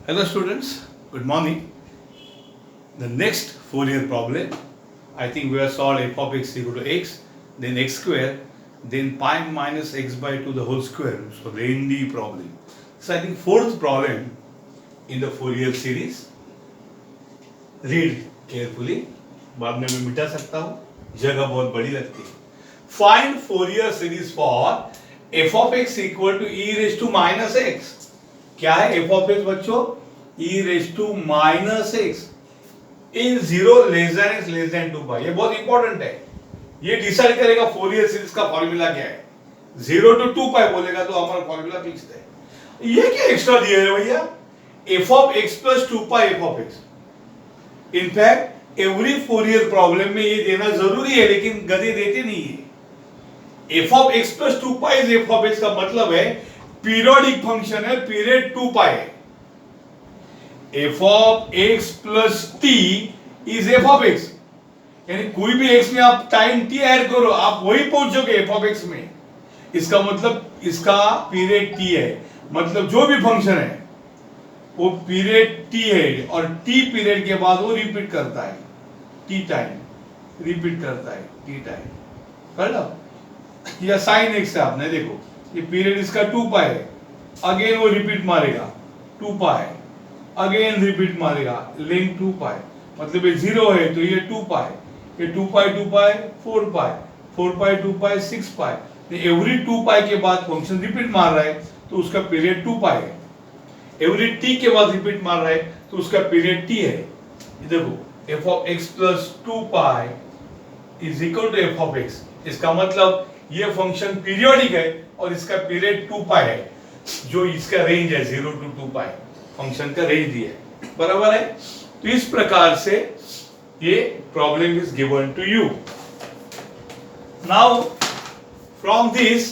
Hello students, good morning. The next Fourier problem, I think we have solved f of x equal to x, then x square, then pi minus x by 2 the whole square. So the ND problem. So I think fourth problem in the Fourier series. Read carefully. बाद में मैं मिटा सकता हूँ, जगह बहुत बड़ी लगती है. Find Fourier series for f of x equal to e raised to minus x. क्या है f of x बच्चों? e raised to minus x in 0 less than x less than 2 pi. ये बहुत इंपॉर्टेंट है. ये डिसाइड करेगा Fourier series का formula क्या है. 0 to 2 pi बोलेगा तो हमारा फॉर्मूला फिक्स है. ये क्या एक्स्ट्रा दिया है भैया? f of x plus 2 pi f of x. In fact every Fourier problem में ये देना जरूरी है, लेकिन गधे देते नहीं है. f of x plus 2 pi is f of x का मतलब है पीरियोडिक फंक्शन है, पीरियड 2 pi है. f of x plus t is f of x. यानी कोई भी x में आप टाइम t ऐड करो, आप वही पहुंचोगे f of x में. इसका मतलब इसका पीरियड t है, मतलब जो भी फंक्शन है वो पीरियड t है और t पीरियड के बाद वो रिपीट करता है, t टाइम रिपीट करता है, t टाइम. कर लो या साइन x है, आपने देखो ये पीरियड इसका 2 पाई है, अगेन वो रिपीट मारेगा 2 पाई, अगेन रिपीट मारेगा लेंथ 2 पाई, मतलब ये 0 है तो ये 2 पाई, ये 2 पाई 2 पाई 4 पाई, 4 पाई 2 पाई 6 पाई. तो एवरी 2 पाई के बाद फंक्शन रिपीट मार रहा है तो उसका पीरियड 2 पाई है. एवरी t के बाद रिपीट मार रहा है तो उसका पीरियड t है. ये देखो f of x plus 2 pi is equal to f of x. इसका मतलब ये फंक्शन पीरियोडिक है और इसका पीरियड 2 पाई है, जो इसका रेंज है 0 to 2 पाई. फंक्शन का रेंज दिया है, बराबर है. तो इस प्रकार से ये problem is given to you. Now from this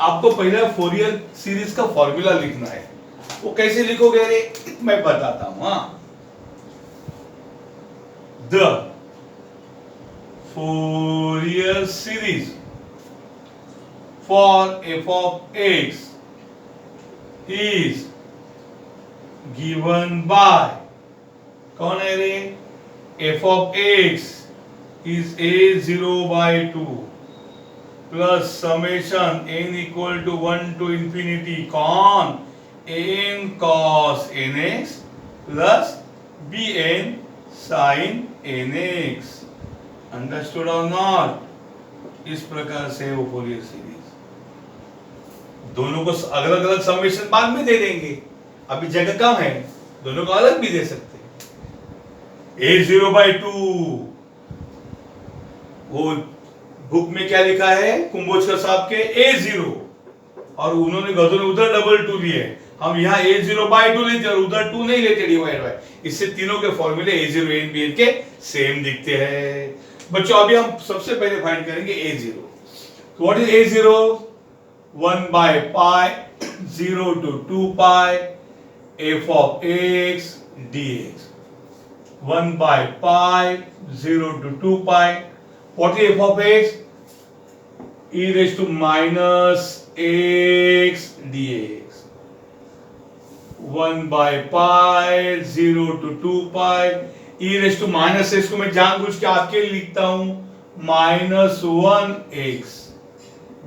आपको पहले फोरियर सीरीज का फॉर्मूला लिखना है. वो कैसे लिखोगे रे, मैं बताता हूं. The Fourier series for f of x is given by, कौन है रे? f of x is a0 by 2 plus summation n equal to 1 to infinity con n cos nx plus bn sin nx. Understood और not? इस प्रकार से वो Fourier series. दोनों को अलग अलग समेशन बाद में दे देंगे, अभी जगह कम है, दोनों को अलग भी दे सकते हैं. a0 by 2 वो बुक में क्या लिखा है कुंभोजकर साहब के a0, और उन्होंने गधों ने उधर डबल 2 लिए. हम यहाँ a0 by 2 लेते और उधर 2 नहीं लेते डिवाइड बाय. इससे तीनों के फॉर्मूले a0 n bn के सेम दिखते हैं. बच्चों अभी हम सबसे पहले फाइंड करेंगे a0. What is a0? 1 by pi 0 to 2 pi f of x dx. 1 by pi 0 to 2 pi. What is f of x? E raised to minus x dx. 1 by pi 0 to 2 pi. E raised to minus x को मैं जानबूझ के आपके लिए लिखता हूं minus 1x.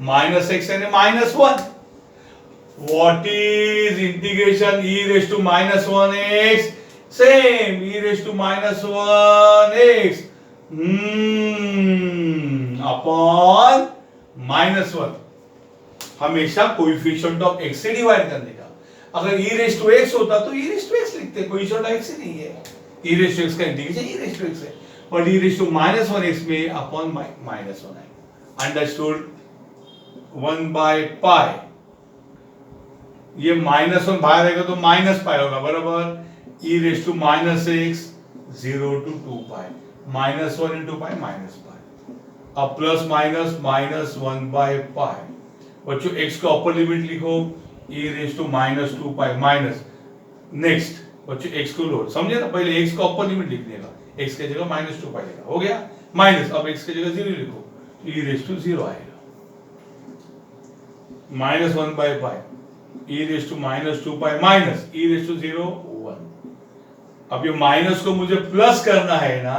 Minus x यानी minus 1. What is integration e raise to minus 1x? Same e raise to minus 1x upon minus 1. हमेशा कोएफिशिएंट ऑफ x से डिवाइड करने का. अगर e रेज टू x होता तो e रेज टू x लिखते, coefficient of x नहीं है. e रेज टू x का integration e raise to x है, but e raise to minus 1x में अपॉन माइनस 1 है. अंडरस्टूड? 1 by pi, ये माइनस 1 बाहर आएगा तो माइनस पाई होगा, बराबर. e raise to minus x 0 to 2 pi, minus 1 into pi minus pi. अब plus minus minus 1 by pi. बच्चों x का अपर लिमिट लिखो, e raise to minus 2 pi minus. Next बच्चों x को लो, समझे ना? पहले x का अपर लिमिट लिखने का, x की जगह माइनस 2 pi लिखा, हो गया माइनस. अब x की जगह 0 लिखो, e रेज टू 0 आएगा. minus 1 by pi e raised to minus 2 pi minus e raised to 0 अब ये माइनस को मुझे प्लस करना है ना,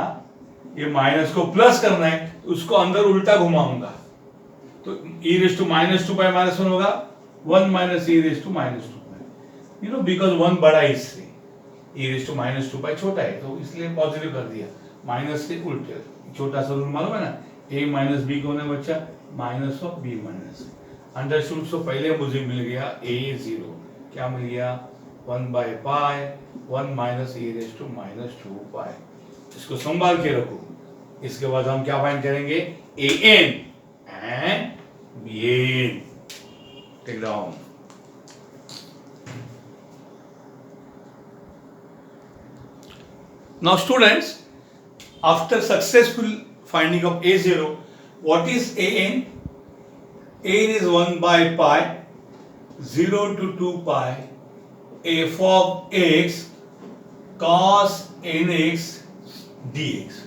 ये माइनस को प्लस करना है, उसको अंदर उल्टा घुमाऊंगा तो e raise to minus 2 pi minus 1 होगा 1 minus e raise to minus 2 pi, you know because 1 बड़ा है इससे, e raise to minus 2 pi छोटा है तो इसलिए पॉजिटिव कर दिया, माइनस से उल्टे। छोटा सा रूल मालूम है ना, a माइनस बी कौन है बच्चा, minus of b minus understood. So पहले मुझे मिल गया a0, क्या मिल गया 1 by pi 1 minus e raise to minus 2 pi. इसको संभाल के रखो। इसके बाद हम क्या फाइंड करेंगे, an and bn। Take down. Now students, after successful finding of a0, what is an? an is 1 by pi 0 to 2 pi f of x cos nx dx.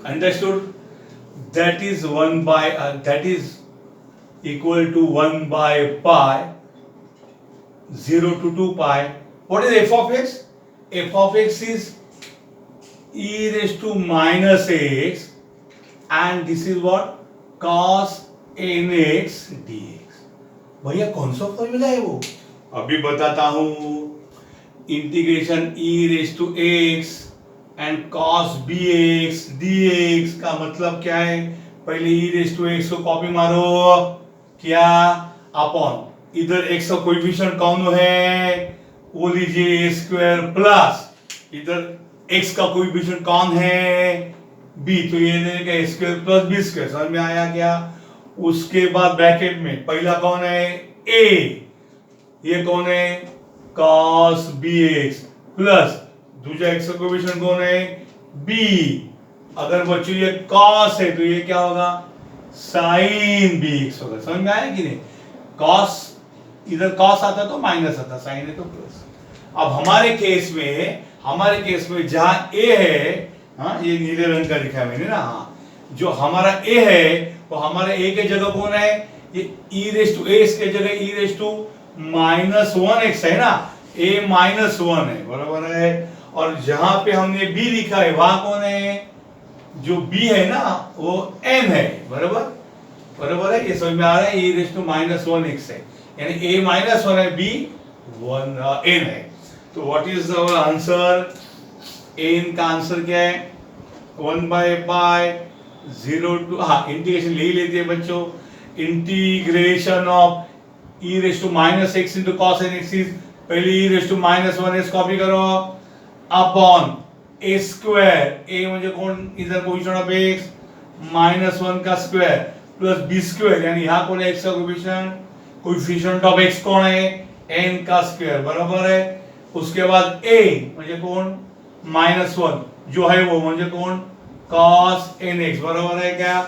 Understood? That is 1 by that is equal to 1 by pi 0 to 2 pi. What is f of x? f of x is e raised to minus x and this is what cos nx dx। भैया कौन सा formula है वो, अभी बताता हूं। Integration e raised to x and cos bx dx का मतलब क्या है, पहले e raised to x को कॉपी मारो, क्या अपॉन इधर x का कोएफिशिएंट कौन है वो लीजिए a स्क्वायर प्लस इधर x का कोएफिशिएंट कौन है b, तो ये देने का a square plus b square. समझ में आया क्या? उसके बाद ब्रैकेट में पहला कौन है a, ये कौन है cos bx प्लस दूसरा x का कोएफिशिएंट कौन है b। अगर बच्चों ये cos है तो ये क्या होगा sin bx होगा। समझ में आया कि नहीं? cos इधर cos आता तो माइनस आता, sin है तो प्लस। अब हमारे केस में जहां a है, हाँ ये नीले रंग का लिखा है मैंने ना, हाँ जो हमारा a है वो हमारे a के जगह कौन है, ये e रेज टू a के जगह e raise to minus 1x है ना, a माइनस 1 है, बराबर है। और जहां पे हमने b लिखा है वहां कौन है, जो b है ना वो n है, बराबर है। ये समझ में आ रहा है, e raise to minus 1x है, यानी a माइनस 1 है, b 1 n है। तो what is our answer, n का आंसर क्या है 1 बाई पाई 0 टू, हाँ इंटीग्रेशन ले ही लेते हैं बच्चों, integration of e raise to minus x into cos nx इज, पहले e raise to minus 1x copy करो अपॉन a स्क्वायर, a मुझे कौन इधर कोएफिशिएंट ऑफ x माइनस 1 का स्क्वायर प्लस b स्क्वायर, यानी यहाँ कौन है x का कोएफिशिएंट ऑफ x कौन है n का स्क्वायर, बराबर है। उसके बाद a म्हणजे कोण माइनस 1 जो है वो म्हणजे कोण cos nx, बरोबर है क्या,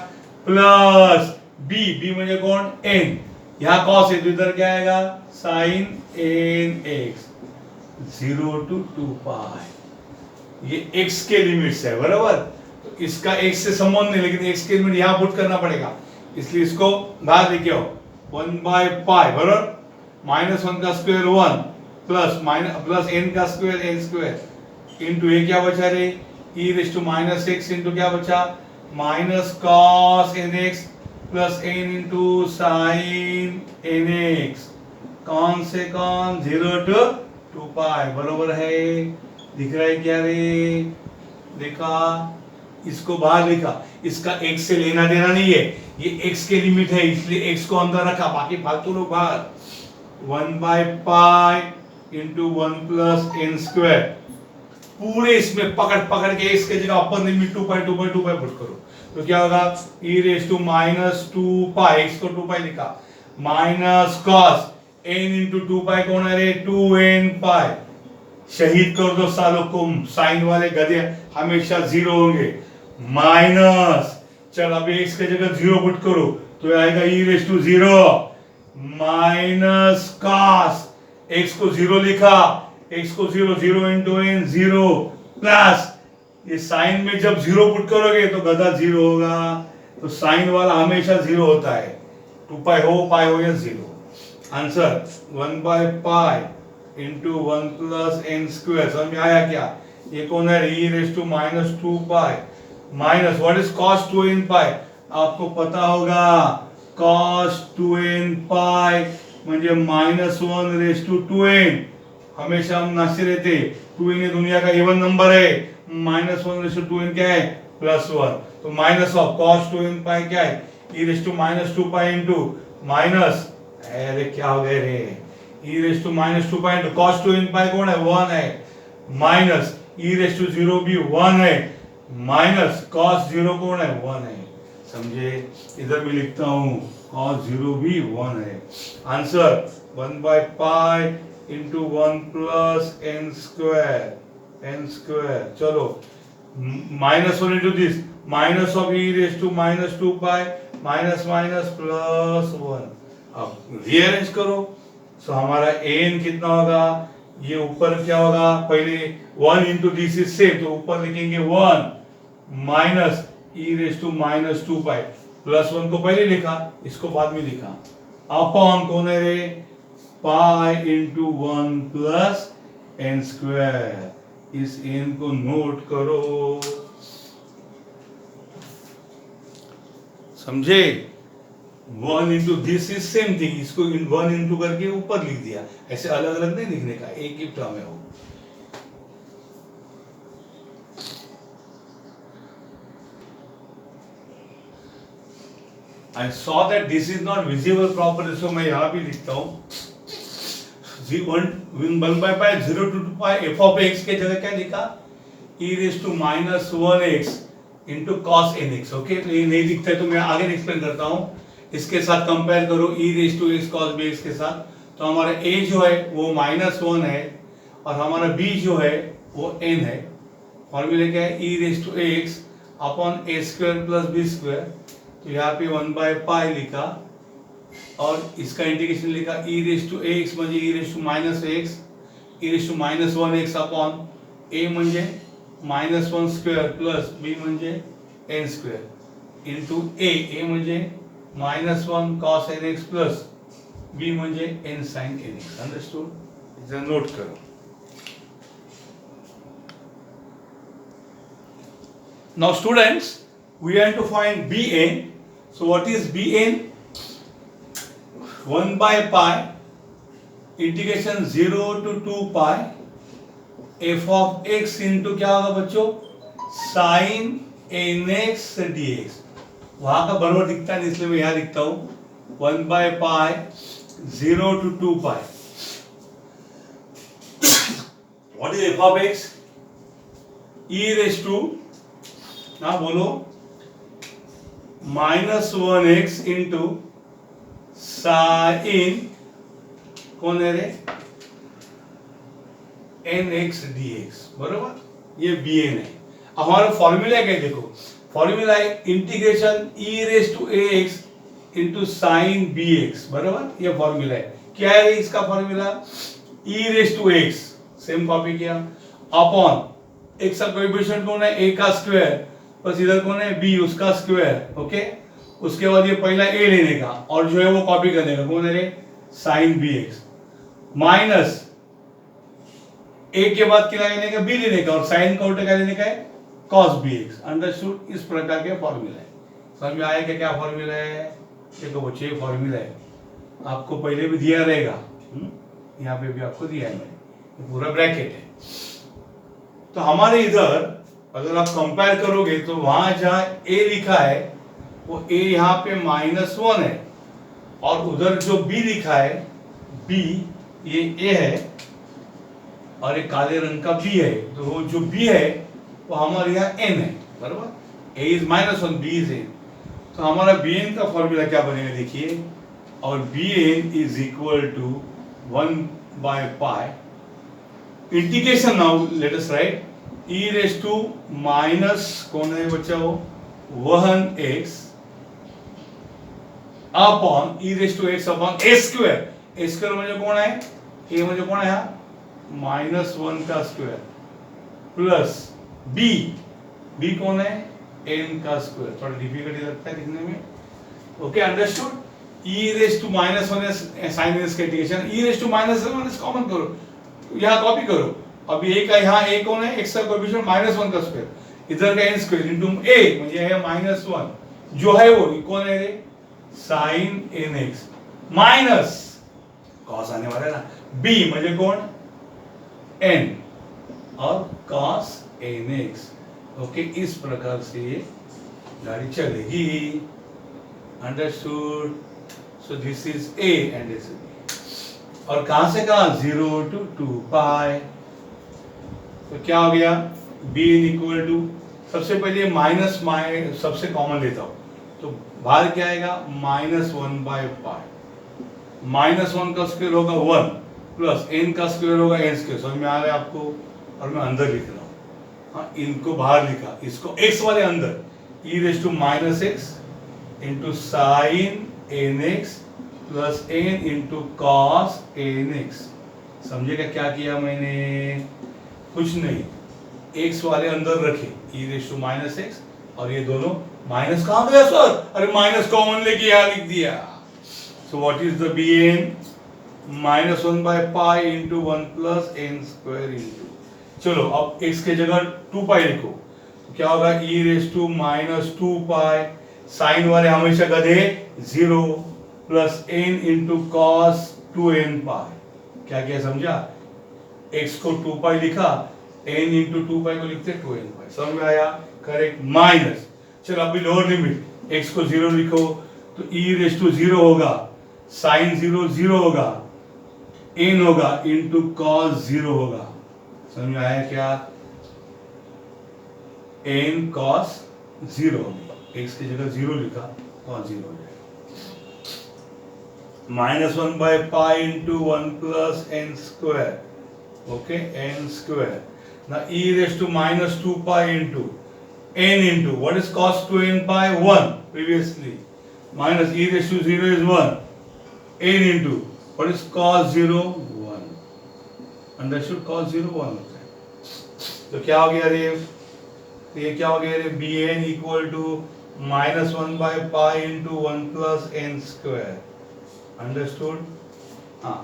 प्लस b म्हणजे कोण n, यहाँ cos है तो इधर क्या आएगा sin nx 0 to 2 पाई, ये x के लिमिट्स है, बराबर। तो इसका x से संबंध नहीं, लेकिन x के लिमिट यहाँ पुट करना पड़ेगा, इसलिए इसको बाहर लेके आओ 1 बाई पाई बराबर माइनस 1 का स्क्वायर 1 प्लस n का स्क्वायर n स्क्वायर इनटू ये क्या बचा रे e raise to minus x into क्या बचा minus cos nx plus n into sin nx, कौन से कौन 0 to 2 पाई, बरोबर है। दिख रहा है क्या रे, देखा, इसको बाहर लिखा, इसका x से लेना देना नहीं है, ये x के लिमिट है इसलिए x को अंदर रखा, बाकी फालतू लोग बाहर। 1 by pi into 1 plus n square, पूरे इसमें पकड़ के x के जगह अपर लिमिट 2 पाई पुट करो तो क्या होगा e raise to minus 2 pi, x को 2 पाई लिखा, minus cos n into 2 pi कौन है रे 2n पाई, शहीद कर दो सालों को, साइन वाले गधे हमेशा 0 होंगे, माइनस, चल अभी x के जगह 0 पुट करो तो आएगा e raise to 0 minus cos, x को 0 लिखा, x को 0 इंटू n 0 प्लस ये साइन में जब 0 पुट करोगे तो गधा 0 होगा, तो साइन वाला हमेशा 0 होता है, 2 पाई हो या 0। Answer 1 by pi into 1 plus n square. समझ में आया क्या? ये कौन है? E raise to minus 2 pi minus what is cos 2 n pi? आपको पता होगा कॉस 2 इन पाई म्हणजे माइनस 1 रेस टू 2n। हमेशा हम नाचते रहते, 2n ये दुनिया का इवन नंबर है, माइनस 1 रेस टू 2n क्या है? प्लस 1। तो minus of cos 2 n pi क्या है? E raise to minus 2 pi into minus, अरे क्या हो गए रे, e raise to minus 2 pi into cos 2 n pi कौन है? 1 है, माइनस ई रेस टू 0 भी 1 है, माइनस कॉस 0 कौन है? 1 है। समझे? इधर भी लिखता हूं cos 0 भी 1 है। Answer 1 by pi into 1 plus n square। चलो minus 1 into this minus of e raised to minus 2 pi minus minus plus 1। अब रीअरेंज करो, सो हमारा n कितना होगा? ये ऊपर क्या होगा? पहले 1 into this is सेम, तो ऊपर लिखेंगे 1 minus e raise to minus 2 pi, plus 1 को पहले लिखा, इसको बाद में लिखा, अपॉन कौन है रे? Pi into 1 plus n square. इस एन को नोट करो, समझे? 1 into this is same thing, इसको 1 इंटू करके ऊपर लिख दिया, ऐसे अलग अलग नहीं लिखने का, एक ही टर्म है वो। I saw that this is not visible properly, so मैं यहाँ भी लिखता हूँ 1 by pi 0 to 2 pi f of x के जगह क्या लिखा? e raised to minus 1x into cos nx। Okay, तो ये नहीं दिखता है तो मैं आगे एक्सप्लेन करता हूँ। इसके साथ कंपेयर करो e raised to x cos bx के साथ, तो हमारा a जो है वो -1 है और हमारा b जो है वो n है। फॉर्मूला क्या है? e raised to x upon a square plus b square. तो यहाँ पे 1 by pi लिखा और इसका इंटीग्रेशन लिखा e रेस टू x म्हणजे e raise to minus x, e raise to minus 1x upon a म्हणजे माइनस 1 स्क्वेअर प्लस b म्हणजे n स्क्वेअर इंटू a म्हणजे minus 1 cos nx plus b म्हणजे n sin nx। Understood? इसे note करो। Now students, we have to find bn. So what is bn? 1 by pi integration 0 to 2 pi f of x into क्या होगा बच्चों? sin nx dx। वहां का बराबर दिखता नहीं इसलिए मैं यहाँ लिखता हूँ 1 by pi 0 to 2 pi। What is f of x? e raised to, ना बोलो, -1x इंटू साइन कौन है रे? nx dx। बरोबर, ये bn है। हमारा फॉर्मूला क्या? देखो फॉर्मूला है integration e raise to ax into sine bx। बरोबर, ये फॉर्मूला है। क्या है इसका formula? e raise to x, same copy किया, अपॉन x का कोएफिशिएंट कौन है? a का स्क्वायर, बस इधर कौन है? b, उसका स्क्वायर। ओके, उसके बाद ये पहला a लेने का और जो है वो कॉपी करने का, कौन है रे? साइन bx, माइनस a के बाद क्या लेने का? b लेने का, और साइन का उल्टा क्या लेने का है? cos bx। अंडरस्टूड? इस प्रकार के फॉर्मूला है। समझ में आया क्या क्या फॉर्मूला है? देखो बच्चे, ये फॉर्मूला है, आपको पहले भी दिया रहेगा, यहाँ पे भी आपको दिया है मैंने, पूरा ब्रैकेट है। तो हमारे इधर अगर आप कंपेयर करोगे तो वहां जहां a लिखा है वो a यहाँ पे -1 है, और उधर जो b लिखा है b, ये a है और एक काले रंग का b है, तो वो जो b है वो हमारे यहाँ n है। बराबर, a is -1, b is n। तो हमारा bn का फॉर्मूला क्या बनेगा देखिए, और bn is equal to 1 by pi integration, now let us write e raise to minus कौन है बच्चा? वो 1x upon e raise to x upon a square. a square म्हणजे कोण आहे? a म्हणजे कोण आहे? -1 का स्क्वायर प्लस b, b कौन है? n का स्क्वायर। थोड़ा डिफिकल्टी लगता है लिखने में। Okay, understood? e raise to -1 है साइन s का integration, e raise to -1 common करो, तो यहाँ कॉपी करो, अब ए का यहाँ ए कौन है, एक्स का कोएफिशिएंट -1 का स्क्वायर, इधर का n स्क्वायर इनटू a म्हणजे है -1 जो है वो कौन है रे, sin nx माइनस cos आने वाला है ना, b म्हणजे कौन n और cos nx। ओके, इस प्रकार से ये गाड़ी चलेगी, understood. So this is a and this is b, और कहां से कहां 0 to 2 पाई, तो क्या हो गया b इक्वल टू, सबसे पहले माइनस सबसे कॉमन लेता हूं, तो बाहर क्या आएगा -1 बाय पाई, -1 का स्क्वायर होगा 1 प्लस n का स्क्वायर होगा n स्क्वायर, समझ में आ रहा है आपको, और मैं अंदर लिख रहा हूं, हाँ इनको बाहर लिखा, इसको x वाले अंदर e raise to -x into sine nx plus n into cos nx। समझेगा क्या किया मैंने, कुछ नहीं, x वाले अंदर रखे e रेज टू -x, और ये दोनों माइनस कहां गया सर, अरे माइनस कॉमन लेके यहां लिख दिया। So what is the bn, -1 by pi into 1 plus n square into, चलो अब x के जगह 2 पाई लिखो, तो क्या होगा e raise to -2 pi, sine वाले हमेशा गधे 0 plus n into cos 2n pi, क्या क्या समझा, x को 2 पाई लिखा, n इंटू 2 पाई को लिखते 2n पाई, समझ में आया, करेक्ट, माइनस, चलो अभी लोअर लिमिट x को 0 लिखो, तो e रेज टू 0 होगा, साइन 0 0 होगा, n होगा इंटू कॉस 0 होगा, समझ में आया क्या, n cos 0 होगा, x की जगह 0 लिखा, cos 0 हो जाएगा, -1 by pi into 1 plus n square, okay n square, now e raised to -2 pi into n into what is cos 2n pi 1 previously, minus e raised to 0 is 1, n into what is cos 0 1, understood, cos 0 1 होता है, तो क्या हो गया रे, तो ये क्या हो गया रे, bn equal to -1 by pi into 1 plus n square, understood. हाँ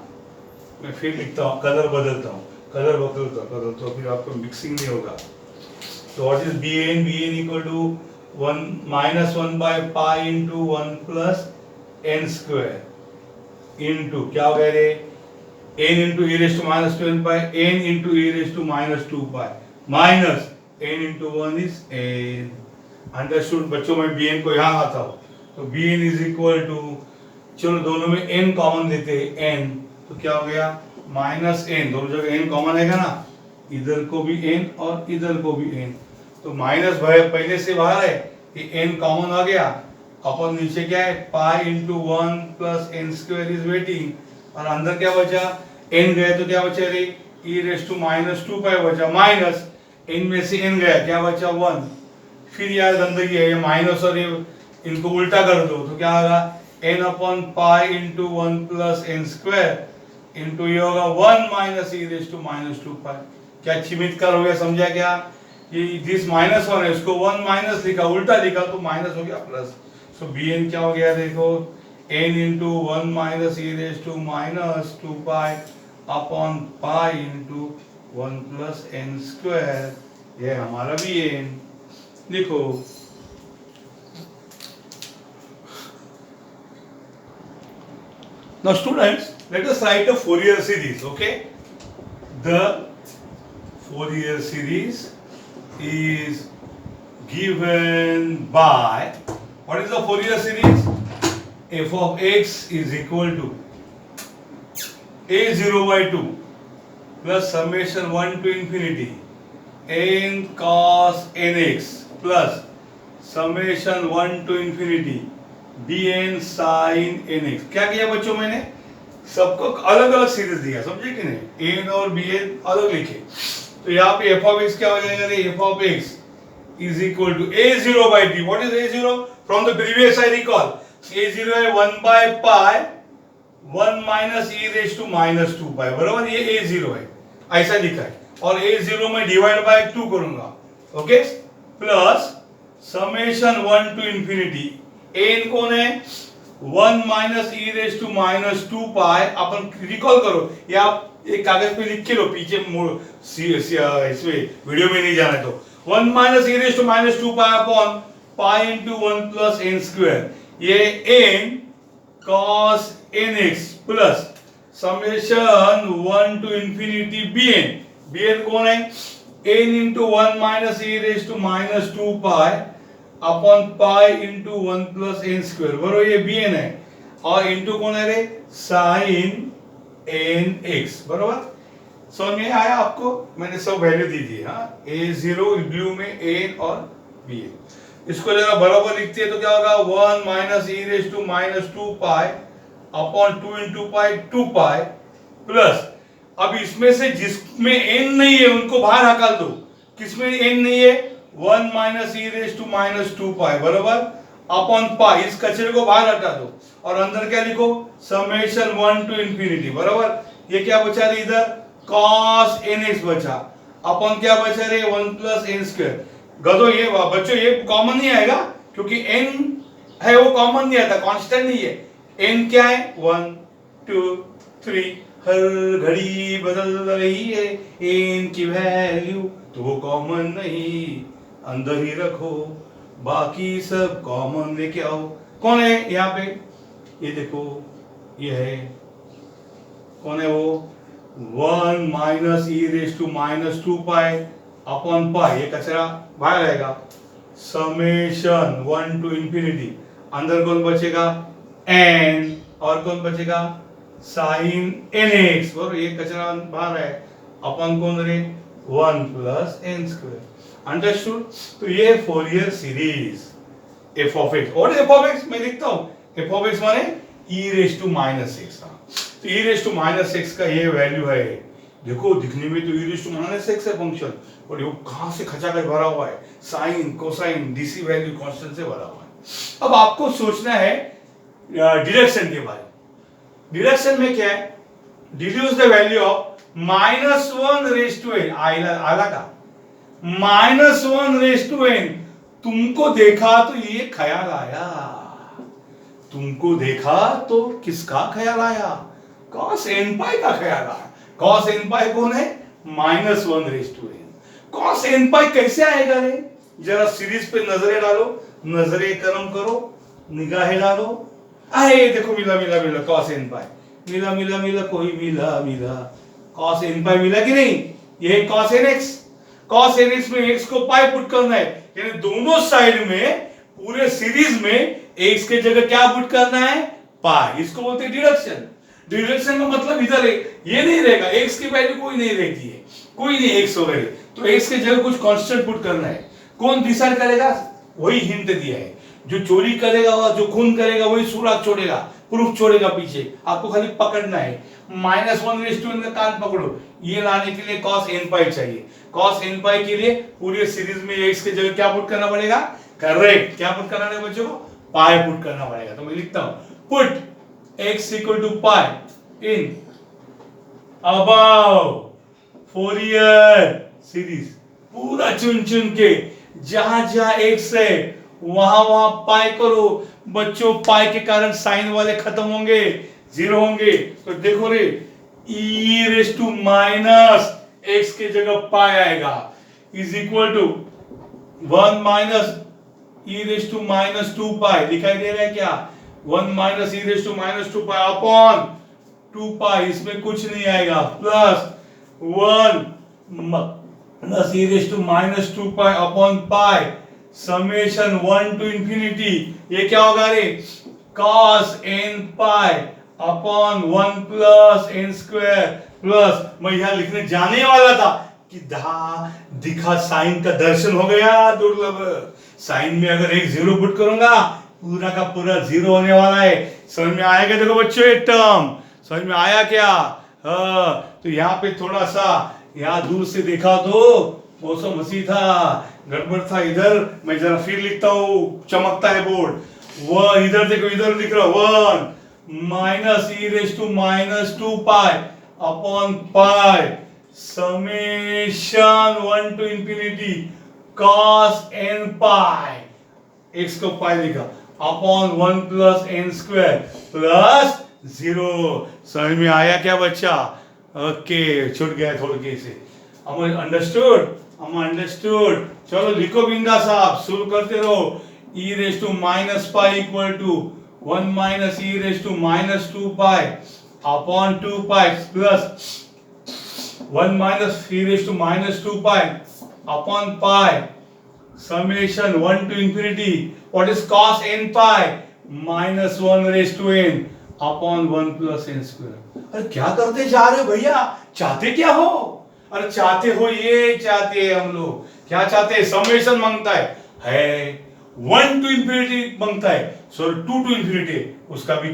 मैं फिर लिखता हूँ, कलर बदलता हूँ, तो फिर आपको मिक्सिंग नहीं होगा, तो what is bn, bn equal to 1 by pi into 1 plus n square into क्या हो गया रे, n into e raise to -2n pi, n into e raise to -2 pi, minus n into 1 is n, understood बच्चों, मैं bn को यहाँ आता हूँ, तो bn इज इक्वल टू, चलो दोनों में n कॉमन लेते हैं n, तो क्या हो गया -n, दोनों जगह n कॉमन आएगा ना, इधर को भी n और इधर को भी n, तो माइनस पहले से बाहर है, ये n कॉमन आ गया, अपन नीचे क्या है पाई into 1 plus n square is waiting, और अंदर क्या बचा, n गया तो क्या बचा रे, e रेज टू -2 पाई बचा, माइनस n में से n गया, क्या बचा 1, फिर यार गंदगी है, ये माइनस और ये इनको उल्टा कर दो, तो क्या होगा n upon pi into 1 plus n square into ये होगा 1 माइनस e रेज टू -2 पाई, क्या चिमितकार हो गया, समझा क्या, ये दिस -1 है, इसको 1 माइनस लिखा, उल्टा लिखा तो माइनस हो गया प्लस, सो bn क्या हो गया देखो, n into 1 minus e raise to -2 pi upon pi into 1 plus n square, ये हमारा bn, देखो now students let us write a Fourier series, okay, the Fourier series is given by, what is the Fourier series, f of x is equal to a0 by 2 plus summation 1 to infinity n cos nx plus summation 1 to infinity bn sin nx। क्या किया बच्चों, मैंने सबको अलग अलग series दिया, समझे कि नहीं, n और bn अलग लिखे, तो यहाँ पे f of x क्या हो जाएगा रे, f of x is equal to a0 by t, what is a0, from the previous I recall, a0 है 1 by pi 1 minus e raised to -2 pi, बराबर, ये a0 है, ऐसा लिखा है, और a0 में डिवाइड बाय 2 करूंगा, okay, plus summation 1 to infinity, n कौन है 1 minus e raise to -2 pi, अपन रिकॉल करो, या एक कागज पे लिख के लो, पीछे इसमें वीडियो में नहीं जाना है तो 1 minus e raise to minus 2 pi upon pi into 1 plus n square, ये n cos n x plus summation 1 to infinity b n, b n कौन है, n into 1 minus e raise to minus 2 pi upon pi into 1 plus n square, बरोबर, ये B N है, और into कौन है रे, साइन एन एक्स, बरोबर। समझ में आया आपको, मैंने सब वैल्यू दी थी, हाँ, ए जीरो ब्लू में एन और बी एन, इसको जरा बराबर लिखते हैं तो क्या होगा, 1 minus e raise to minus 2 pi upon 2 into pi 2 pi plus, अब इसमें से जिसमें एन नहीं है उनको बाहर हटाल दो, किसमें एन नहीं है, 1 minus e raise to minus 2 pi, बराबर, अपॉन पाई, इस कचरे को बाहर हटा दो और अंदर क्या लिखो, समेशन 1 टू इंफिनिटी, बराबर, ये क्या बचा रे इधर, cos nx बचा, अपॉन क्या बचा रे, 1 प्लस एन स्क्वायर, गधो ये बच्चों ये कॉमन नहीं आएगा क्योंकि n है वो कॉमन नहीं आता, कांस्टेंट नहीं है, n क्या है, 1 2 3, हर घड़ी बदल रही है n की वैल्यू, तो वो कॉमन नहीं, अंदर ही रखो, बाकी सब कॉमन लेके आओ। कौन है यहाँ पे, ये देखो, ये है, कौन है वो, 1 minus e raise to minus 2 pi upon pi, ये कचरा बाहर आएगा, समेशन 1 टू इंफिनिटी, अंदर कौन बचेगा, n, और कौन बचेगा, साइन एन एक्स, और ये कचरा बाहर है, अपॉन कौन रे, 1 प्लस एन स्क्वायर, अंडरस्टूड। तो ये Fourier series F of x, और एफ ऑफ एक्स मैं लिखता हूं, एफ ऑफ एक्स माने ई रेज टू माइनस एक्स, तो ई रेज टू माइनस एक्स का ये वैल्यू है, देखो दिखने में तो ई रेज टू माइनस एक्स है फंक्शन, और ये कहां से खचाखच भरा हुआ है, sine cosine DC value constant से भरा हुआ है। अब आपको सोचना है डिडक्शन के बारे में। डिडक्शन में क्या है, deduce the value of minus 1 raise to n, आला का माइनस 1 रेज टू एन, तुमको देखा तो ये ख्याल आया, तुमको देखा तो किसका ख्याल आया, cos n पाई का ख्याल आया, cos n पाई कौन है, minus 1 raise to n, cos n पाई कैसे आएगा रे, जरा सीरीज पे नजरें डालो, नजरें कर्म करो, निगाहें डालो, आए देखो, मिला मिला मिला, cos n पाई मिला मिला मिला, कोई मिला मिला, cos n पाई मिला कि नहीं, ये cos nx, cos nx में x को पाई पुट करना है, यानी दोनों साइड में पूरे सीरीज में x के जगह क्या पुट करना है, पाई, इसको बोलते हैं डिडक्शन। डिडक्शन का मतलब इधर है, ये नहीं रहेगा, x की वैल्यू कोई नहीं रहती है, कोई नहीं x वगैरह, तो x के जगह कुछ कांस्टेंट पुट करना है, कौन डिसाइड करेगा, वही हिंट दिया है, जो चोरी करेगा और जो खून करेगा वही सुराग छोड़ेगा, प्रूफ छोड़ेगा पीछे, आपको खाली पकड़ना है, माइनस 1 रेज टू एन का कान पकड़ो, ये लाने के लिए cos n पाई चाहिए, cos n पाई के लिए पूरे सीरीज में x के जगह क्या पुट करना पड़ेगा, करेक्ट, क्या पुट करना है बच्चों को, पाई पुट करना पड़ेगा, तो मैं लिखता हूं, put x equal to pi in above Fourier series, पूरा चुन चुन के जहां जहां x है वहां वहां पाई करो, बच्चों पाई के कारण साइन वाले खत्म होंगे, जीरो होंगे, तो देखो रे, e raise to minus x के जगह पाई आएगा, is equal to 1 minus e raise to minus 2 pi, दिखाई दे रहा है क्या, 1 minus e raise to minus 2 pi upon 2 pi, इसमें कुछ नहीं आएगा, plus 1 plus e raise to minus 2 pi upon pi, summation 1 to infinity, ये क्या होगा रे, cos n pi upon 1 plus n square, plus मैं यहां लिखने जाने वाला था कि दिखा साइन का दर्शन हो गया, दुर्लभ, साइन में अगर एक जीरो पुट करूंगा पूरा का पूरा जीरो होने वाला है, समझ में आएगा, देखो बच्चों ये टर्म समझ में आया क्या, तो यहाँ पे थोड़ा सा यहाँ दूर से देखा तो मौसम हंसी था, गड़बड़ था, इधर मैं जरा फिर लिखता हूँ, चमकता है बोर्ड, वह इधर देखो, इधर लिख रहा 1 minus e raise to minus 2 pi upon pi, summation 1 to infinity cos n pi, x को पाई लिखा, upon 1 plus n square plus 0, समझ में आया क्या बच्चा, ओके, छूट गया थोड़े के से। अंडरस्टूड। चलो लिखो बिंदा साहब, शुरू करते रहो। E raise to minus pi equal to 1 minus e raise to minus 2 pi upon 2 pi plus 1 minus e raise to minus 2 pi upon pi summation 1 to infinity what is cos n pi minus 1 raised to n upon 1 plus n square। अरे क्या करते जा रहे हो भैया, चाहते क्या हो? अरे चाहते हो, ये चाहते हैं हम लोग। क्या चाहते हैं? समेशन मांगता है 1 टू इंफिनिटी मांगता है, सॉरी 2 टू इंफिनिटी। उसका भी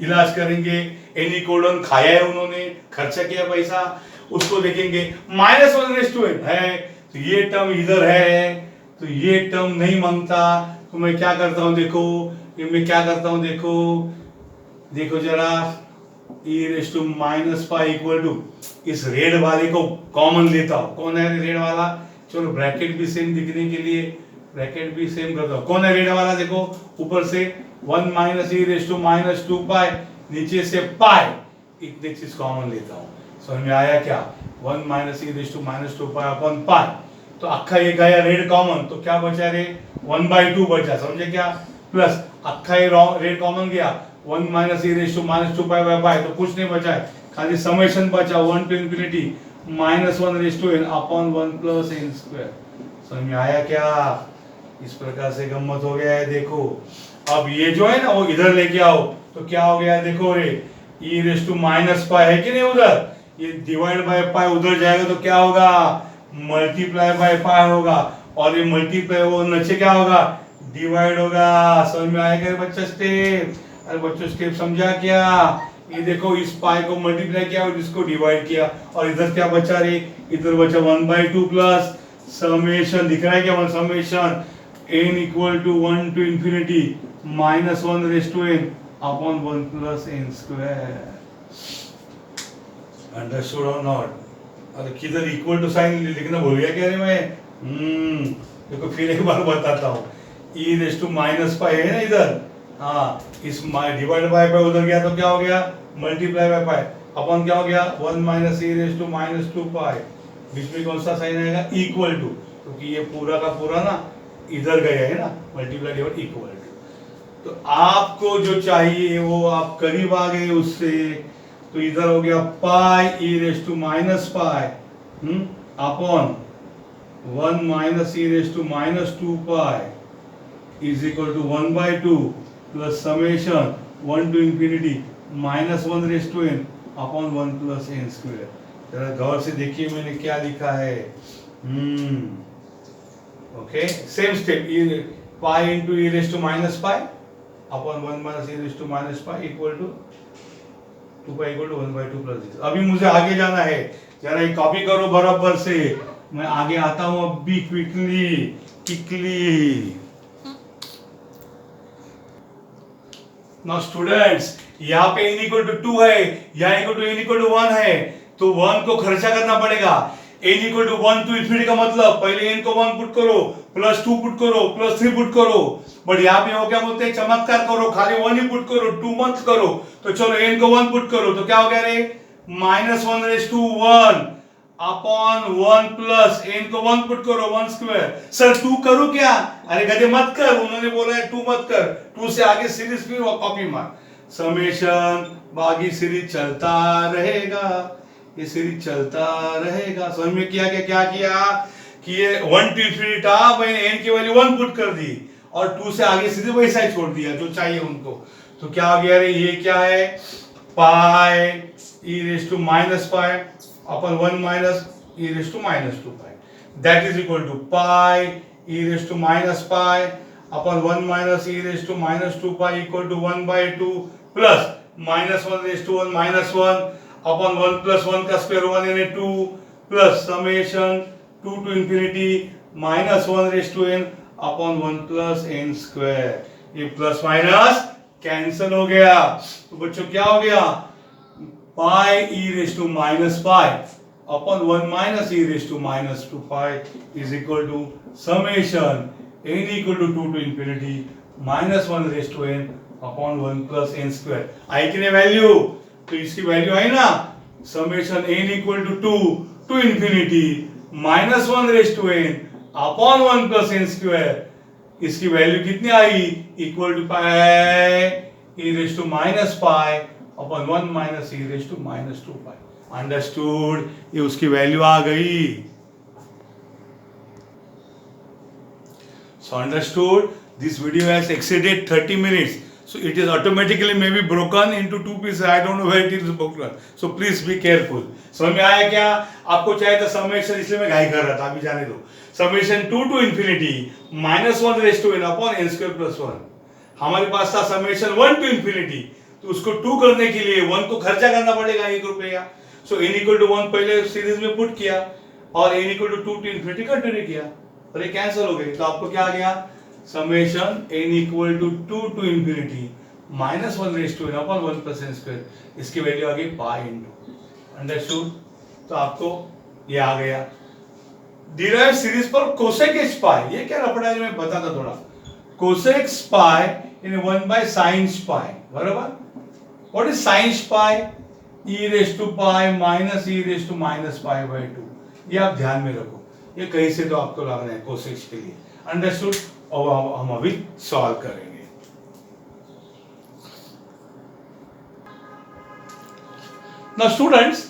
इलाज करेंगे। एनी कोलन खाया है उन्होंने, खर्चा किया पैसा, उसको देखेंगे। माइनस 1 रेस टू n है तो ये टर्म इधर है, तो ये टर्म नहीं मांगता। तो मैं क्या करता हूं, देखो मैं क्या करता हूं, देखो जरा। e raise to minus pi equal to इस रेड वाले को कॉमन लेता हूं। कौन है रेड वाला? चलो ब्रैकेट भी सेम दिखने के लिए ब्रैकेट भी सेम करता हूं। कौन है रेड वाला? देखो ऊपर से 1 minus e raise to minus 2 pi, नीचे से पाई, इतने चीज कॉमन लेता हूं। समझ में आया क्या? 1 minus e raise to minus 2 pi upon pi, तो अक्खा ये गया रेड कॉमन, तो क्या बचा रे? 1/2 बचा। समझे क्या? प्लस अक्खा ये रेड कॉमन गया, 1 minus e raise to minus 2 pi by pi, तो कुछ नहीं बचा है, खाली समेशन बचा 1 to infinity minus 1 raise to n upon 1 plus n square. समझ में आया क्या? इस प्रकार से गम्मत हो गया है। देखो अब ये जो है ना वो इधर लेके आओ, तो क्या हो गया? देखो रे, e raise to minus pi है कि नहीं उधर, ये डिवाइड बाय पाई उधर जाएगा तो क्या होगा? मल्टीप्लाई बाय पाई होगा, और ये मल्टीप्लाई वो नीचे क्या होगा? डिवाइड होगा। समझ में आएगा बच्चा स्टेप? अरे बच्चों स्टेप समझा क्या? ये देखो इस पाई को मल्टीप्लाई किया और इसको डिवाइड किया, और इधर क्या बचा रे? इधर बचा 1/2 प्लस समेशन, दिख रहा है क्या? Summation n equal to 1 to infinity minus 1 raise to n upon 1 plus n square. Understood और नॉट? अरे किधर इक्वल टू साइन लिखना भूल गया क्या रे मैं? देखो फिर एक बार बताता हूँ। ई रेस टू माइनस पाई है ना इधर, हाँ, इस डिवाइड बाय पाई उधर गया तो क्या हो गया? मल्टीप्लाई बाय पाई अपॉन क्या हो गया? 1 minus e raise to minus 2 pi, बीच में कौन सा साइन आएगा? इक्वल टू, क्योंकि ये पूरा का पूरा ना इधर गया है ना, मल्टीप्लाई डिवाइड इक्वल टू। तो आपको जो चाहिए वो आप करीब आ गए उससे, तो इधर हो गया pi e raise to minus pi upon 1 minus e raise to minus 2 pi is equal to 1/2 plus summation 1 to infinity minus 1 raise to n upon 1 plus n square. जरा गौर से देखिए मैंने क्या लिखा है। Okay, same step, pi into e raise to minus pi upon 1 minus e raise to minus pi equal to 2 pi equal to 1/2 plus. अभी मुझे आगे जाना है, जरा ये कॉपी करो बराबर से। मैं आगे आता हूं अभी क्विकली। नाउ स्टूडेंट्स, यहाँ पे n इक्वल टू 2 है, यहाँ equal to n equal to 1 है, तो 1 को खर्चा करना पड़ेगा। n equal to 1 to infinity का मतलब पहले n को 1 पुट करो, प्लस 2 पुट करो, प्लस 3 पुट करो। बट यहाँ पे वो क्या बोलते हैं? चमत्कार करो, खाली 1 ही पुट करो, 2 मत करो। तो चलो n को 1 पुट करो, तो क्या हो गया रे? Minus 1 raise to 1 upon 1 plus n को 1 पुट करो, 1 स्क्वायर। सर 2 करूं क्या? अरे गधे मत कर, उन्होंने बोला है 2 मत कर, 2 से आगे सीरीज फिर कॉपी मार। समेशन बाकी सीरीज चलता रहेगा, ये सीरीज चलता रहेगा। समझ में किया क्या किया कि ये 1 टू इंफिनिटी था, मैंने n की वैल्यू 1 पुट कर दी, और 2 से आगे सीधे वैसा ही छोड़ दिया जो चाहिए उनको। तो क्या हो गया रे? ये क्या है? Pi e raise to minus pi upon 1 minus e raise to minus 2 pi, that is equal to pi e raise to minus pi upon 1 minus e raise to minus 2 pi equal to 1/2 plus minus 1 raise to 1 minus 1 upon 1 plus 1 का square 1 यानी 2 plus summation 2 to infinity minus 1 raise to n upon 1 plus n square. ये plus minus cancel हो गया, तो बच्चों क्या हो गया? Pi e raise to minus pi upon 1 minus e raise to minus 2 pi is equal to summation n equal to 2 to infinity minus 1 raise to n upon 1 plus n square. आई की value, तो इसकी value आई ना summation n equal to infinity minus 1 raise to n upon 1 plus n square. इसकी value कितनी आई? Equal to pi e raise to minus pi upon 1 minus e raise to minus 2 pi. Understood? ये उसकी value आ गई। So understood, this video has exceeded 30 minutes. So it is automatically maybe broken into two pieces. I don't know where it is broken. So please be careful. समझ में आया क्या? आपको चाहिए था समेशन, इसलिए मैं घाई कर रहा था, अभी जाने दो। Summation 2 to infinity minus 1 raise to n upon n square plus 1। हमारे पास था समेशन 1 टू इंफिनिटी, तो उसको 2 करने के लिए 1 को खर्चा करना पड़ेगा 1 रुपया। सो n इक्वल टू 1 पहले सीरीज में पुट किया और n equal to 2 to infinity continue किया, और ये कैंसिल हो गई। तो आपको क्या आ गया? Summation n equal to 2 to infinity minus 1 raise to n upon 1 plus n square. इसकी वैल्यू आ गई पाई इनटू। अंडरस्टूड? तो आपको ये आ गया। डिराइव सीरीज पर कोसेक एच पाई, ये क्या रपड़ा है मैं बताता थोड़ा। Cosec pi in 1 by sine pi, बराबर। What is sine pi? e raise to pi minus e raise to minus pi by 2। ये आप ध्यान में रखो, ये कहीं से तो आपको लग रहा है कोसेक के लिए। अंडरस्टूड? और हम अभी सॉल्व करेंगे। नाउ स्टूडेंट्स,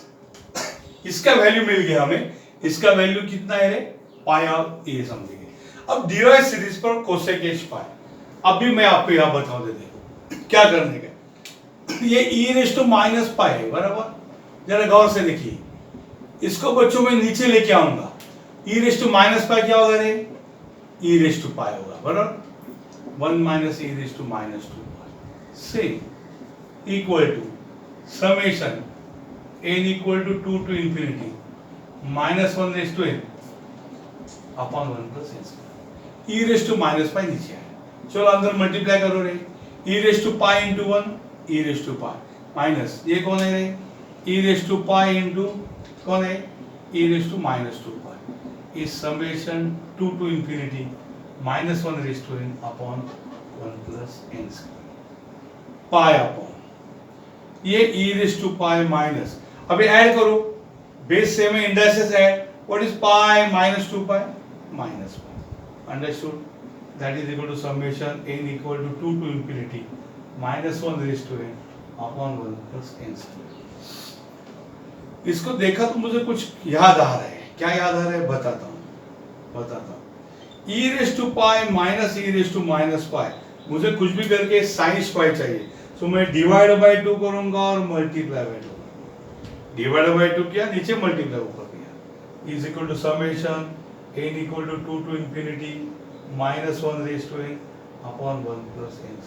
इसका वैल्यू मिल गया हमें। इसका वैल्यू कितना है रे? पाई ऑफ ए समथिंग। अब डिराइव सीरीज पर कोसेक एच पाई, अभी मैं आपको यहां बताऊं दे देखो क्या करने का। ये e raise to minus pi है, बराबर। जरा गौर से देखिए, इसको बच्चों में नीचे लेके आऊंगा। e raise to minus pi क्या होगा रे? e रेज टू पाई होगा, बराबर। 1 minus e raise to minus 2 pi से equal to summation n equal to 2 to infinity minus 1 raise to n upon 1 plus n square. e raise to minus pi नीचे आया, चलो अंदर मल्टीप्लाई करो रे। e raise to pi into 1 e raise to pi minus ये कौन है रे? e raise to pi into कौन है? e रेज टू माइनस 2 पाई। इस summation 2 to infinity minus 1 raise to n upon 1 plus n square pi upon ये e raise to pi minus. अभी add करो, बेस सेम है, indices add. What is pi minus 2 pi? Minus pi. Understood? That is equal to summation n equal to 2 to infinity minus 1 raise to n upon 1 plus n square. इसको देखा तो मुझे कुछ याद आ रहा है। क्या याद आ रहा है? बताता हूं। e raise to pi minus e raise to minus pi, मुझे कुछ भी करके साइन पाई चाहिए। तो मैं डिवाइड बाय 2 करूंगा और मल्टीप्लाई बाय 2। डिवाइड बाय 2 किया, नीचे मल्टीप्लाई ऊपर किया। Is equal to summation n equal to 2 to infinity minus 1 raise to n upon 1 plus n।